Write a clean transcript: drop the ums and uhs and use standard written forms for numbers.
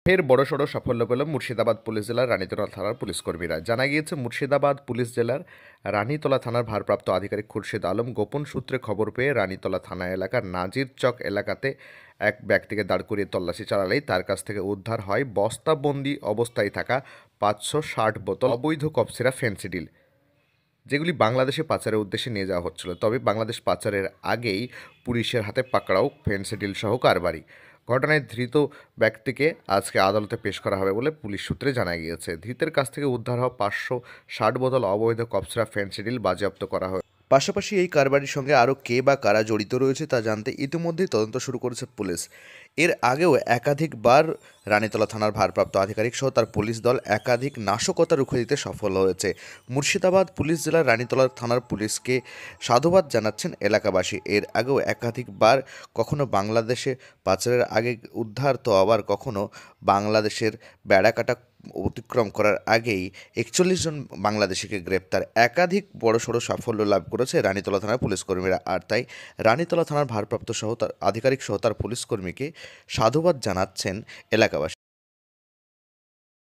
ফের বড়সড় সাফল্য পেল মুর্শিদাবাদ পুলিশ জেলার রানীতলা থানার পুলিশকর্মীরা। জানা গিয়েছে, মুর্শিদাবাদ পুলিশ জেলার রানীতলা থানার ভারপ্রাপ্ত আধিকারিক খুরশিদ আলম গোপন সূত্রে খবর পেয়ে রানীতলা থানা এলাকার নাজির চক এলাকাতে এক ব্যক্তিকে দাঁড় করিয়ে তল্লাশি চালালেই তার কাছ থেকে উদ্ধার হয় বস্তাবন্দি অবস্থায় থাকা 560 বোতল অবৈধ কপসিরা ফেন্সিডিল, যেগুলি বাংলাদেশে পাচারের উদ্দেশ্যে নিয়ে যাওয়া হচ্ছিল। তবে বাংলাদেশ পাচারের আগেই পুলিশের হাতে পাকড়াও ফেন্সিডিল সহ কারবারি। ঘটনায় ধৃত ব্যক্তিকে আজকে আদালতে পেশ করা হবে বলে পুলিশ সূত্রে জানা গিয়েছে। ধৃতের কাছ থেকে উদ্ধার হওয়া 560 বোতল অবৈধ কপসরা ফেন্সিডিল বাজেয়াপ্ত করা হয়। পাশাপাশি এই কারবারির সঙ্গে আরও কে বা কারা জড়িত রয়েছে তা জানতে ইতিমধ্যেই তদন্ত শুরু করেছে পুলিশ। এর আগেও একাধিকবার রানীতলা থানার ভারপ্রাপ্ত আধিকারিক সহ তার পুলিশ দল একাধিক নাশকতা রুখে দিতে সফল হয়েছে। মুর্শিদাবাদ পুলিশ জেলার রানীতলা থানার পুলিশকে সাধুবাদ জানাচ্ছেন এলাকাবাসী। এর আগেও একাধিকবার কখনো বাংলাদেশে পাচারের আগে উদ্ধার, তো আবার কখনো বাংলাদেশের বেড়াকাটা অতিক্রম করার আগেই 41 জন বাংলাদেশিকে গ্রেপ্তার, একাধিক বড়সড় সাফল্য লাভ করেছে রানীতলা থানার পুলিশকর্মীরা। আর তাই রানীতলা থানার ভারপ্রাপ্ত সহ তার আধিকারিক সহ তার পুলিশকর্মীকে সাধুবাদ জানাচ্ছেন এলাকাবাসী।